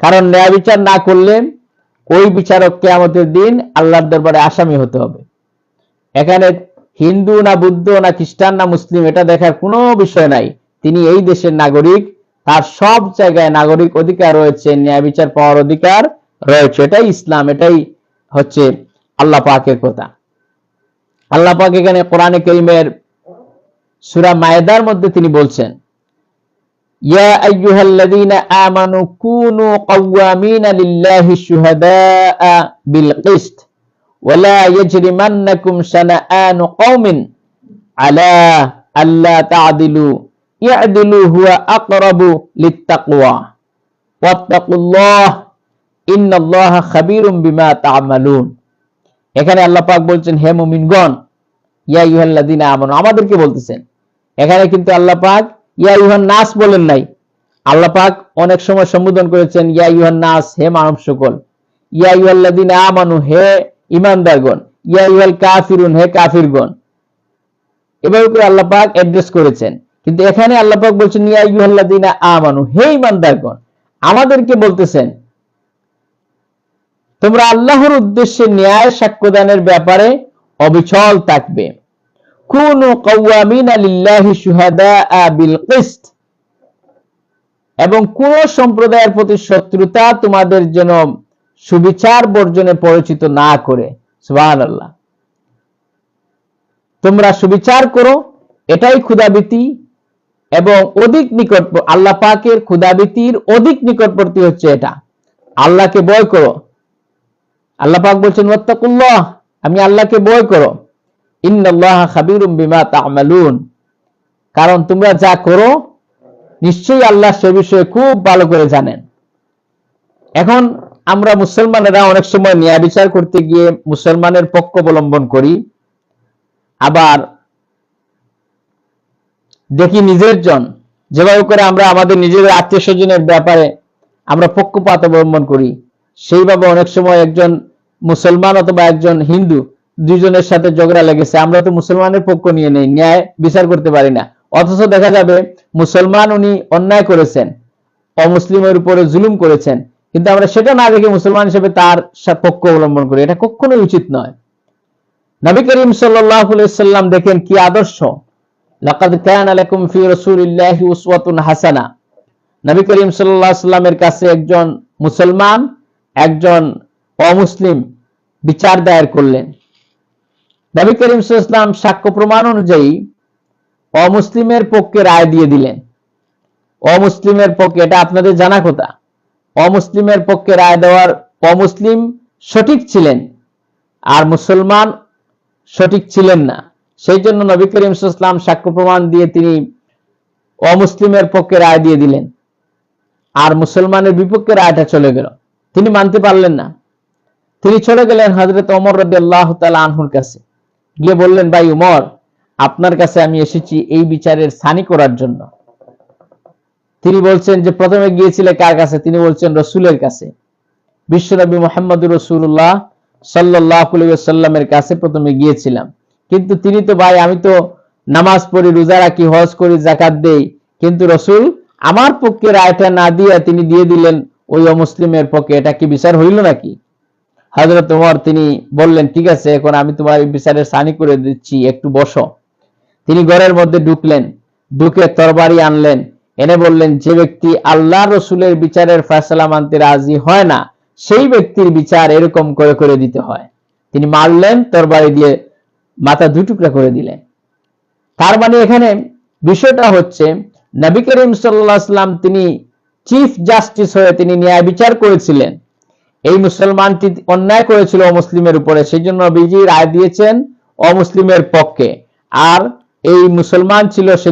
কারণ ন্যায় বিচার না করলে ওই বিচারক কিয়ামতের দিন আল্লাহর দরবারে আসামি হতে হবে। এখানে হিন্দু না বুদ্ধ না খ্রিস্টান না মুসলিম এটা দেখার কোনো বিষয় নাই। তিনি এই দেশের নাগরিক, তার সব জায়গায় নাগরিক অধিকার রয়েছে, ন্যায় বিচার পাওয়ার অধিকার রয়েছে। এটাই ইসলাম, এটাই হচ্ছে আল্লাহ পাকের কথা। আল্লাহ পাক এখানে কোরআনে কারীমের সূরা মায়েদার মধ্যে তিনি বলছেন, ইয়া আইয়ুহাল্লাযীনা আমানু কুনু কাওয়ামিনা লিল্লাহি শুহাদাআ বিল কিসত ওয়ালা ইয়াজরিমান্নাকুম শানাআনু কওমিন আলা আল্লা তা'দিলু ইয়া'দিলু হুয়া আকরাবু লিত্তাকওয়া ওয়াত্তাকুল্লাহ ইন্নাল্লাহা খাবীরুম বিমা তা'মালুন। এখানে আল্লাহ পাক বলছেন, হে মুমিনগণ, ইয়া আইয়ুহাল্লাযীনা আমানু, আমাদেরকে বলতেছেন। এখানে কিন্তু আল্লাহ পাক ইয়া আইয়ুহান নাস বলেন নাই। আল্লাহ পাক অনেক সময় সম্বোধন করেছেন ইয়া আইয়ুহান নাস, হে মানব সকল, ইয়া আইয়ুহাল্লাযীনা আমানু, হে ঈমানদারগণ, ইয়া আইয়ুহাল কাফিরুন, হে কাফিরগণ। এভাবে করে আল্লাহ পাক অ্যাড্রেস করেছেন। কিন্তু এখানে আল্লাহ পাক বলছেন ইয়া আইয়ুহাল্লাযীনা আমানু, হে ঈমানদারগণ, আমাদেরকে বলতেছেন তোমরা আল্লাহর উদ্দেশ্যে ন্যায় সাক্ষ্যদানের ব্যাপারে অবিচল থাকবে। কুনু কাওয়ামিনা লিল্লাহি শুহাদাআ বিল কিসত, এবং কোন সম্প্রদায়ের প্রতি শত্রুতা তোমাদের যেন সুবিচার বর্জনে পরিচিত না করে। সুবহানাল্লাহ। তোমরা সুবিচার করো, এটাই ক্ষুধাবীতি, এবং অধিক নিকট আল্লাহ পাকের ক্ষুধাবীতির অধিক নিকটবর্তী হচ্ছে এটা। আল্লাহকে ভয় করো। আল্লাহ পাক বলছেন ওয়াত্তাকুল্লাহ, আমি আল্লাহকে ভয় করো। ইন্নাল্লাহা খাবীরুম বিমা তা'মালুন, কারণ তোমরা যা করো নিশ্চয়ই আল্লাহ সে বিষয়ে খুব ভালো করে জানেন। এখন আমরা মুসলমানেরা অনেক সময় ন্যায় বিচার করতে গিয়ে মুসলমানের পক্ষ অবলম্বন করি, আবার দেখি নিজের জন যেভাবে করে আমরা আমাদের নিজেদের আত্মীয় স্বজনের ব্যাপারে আমরা পক্ষপাত অবলম্বন করি, সেইভাবে অনেক সময় একজন মুসলমান অথবা একজন হিন্দু দুইজনের সাথে ঝগড়া লেগেছে, আমরা তো মুসলমানের পক্ষ নিয়ে নেই, ন্যায় বিচার করতে পারি না। অথচ দেখা যাবে মুসলমান উনি অন্যায় করেছেন, অমুসলিমের উপরে জুলুম করেছেন, কিন্তু আমরা সেটা না দেখে মুসলমান হিসেবে তার পক্ষ অবলম্বন করি। এটা কখনোই উচিত নয়। নবী করিম সাল্লাল্লাহু আলাইহি ওয়াসাল্লাম দেখেন কি আদর্শ, লাকাদ কানা লাকুম ফি রাসূলিল্লাহি উসওয়াতুন হাসানা। নবী করিম সাল্লাল্লাহু আলাইহি ওয়াসাল্লামের কাছে একজন মুসলমান একজন অমুসলিম বিচার দায়ের করলেন। নবী করিম সাল্লাল্লাহু আলাইহি ওয়াসাল্লাম সাক্ষ্য প্রমাণ অনুযায়ী অমুসলিমের পক্ষে রায় দিয়ে দিলেন। অমুসলিমের পক্ষে, এটা আপনাদের জানা কথা, অমুসলিমের পক্ষে রায় দেওয়ার, অমুসলিম সঠিক ছিলেন আর মুসলমান সঠিক ছিলেন না। সেই জন্য নবী করিম সাল্লাল্লাহু আলাইহি ওয়াসাল্লাম সাক্ষ্য প্রমাণ দিয়ে তিনি অমুসলিমের পক্ষে রায় দিয়ে দিলেন, আর মুসলমানের বিপক্ষে রায়টা চলে গেল। তিনি মানতে পারলেন না, তিনি চলে গেলেন হযরত ওমর রাদিয়াল্লাহু তাআলা আনহুর কাছে, গিয়ে বললেন, ভাই ওমর, আপনার কাছে আমি এসেছি এই বিচারের সানি করার জন্য। তিনি বলছেন যে প্রথমে গিয়েছিলে কার কাছে? তিনি বলছেন রাসূলের কাছে, বিশ্বনবী মুহাম্মদুর রাসূলুল্লাহ সাল্লাল্লাহু আলাইহি ওয়াসাল্লামের কাছে প্রথমে গিয়েছিলাম, কিন্তু তিনি তো ভাই, আমি তো নামাজ পড়ি, রোজা রাখি, হজ করি, যাকাত দেই, কিন্তু রাসূল আমার পক্ষে রায়টা না দিয়ে তিনি দিয়ে দিলেন ওই অমুসলিমের পক্ষে, এটা কি বিচার হইল নাকি? হযরত ওমর তিনি বললেন, ঠিক আছে, এখন আমি তোমার বিচারের সানি করে দিচ্ছি, একটু বসো। তিনি ঘরের মধ্যে ঢুকলেন, ঢুকে তরবারি আনলেন, এনে বললেন, যে ব্যক্তি আল্লাহ রসুলের বিচারের ফয়সালা মানতে রাজি হয় না সেই ব্যক্তির বিচার এরকম করে করে দিতে হয়। তিনি মারলেন, তরবারি দিয়ে মাথা দুই টুকরা করে দিলেন। তার মানে এখানে বিষয়টা হচ্ছে নবী করিম সাল্লাল্লাহু আলাইহি ওয়াসাল্লাম তিনি চিফ জাস্টিস হয়ে তিনি ন্যায় বিচার করেছিলেন। এই মুসলমানটি অন্যায় করেছিল অমুসলিমের উপরে, সেই জন্য নবীজি রায় দিয়েছেন অমুসলিমের পক্ষে, আর এই মুসলমান ছিল সে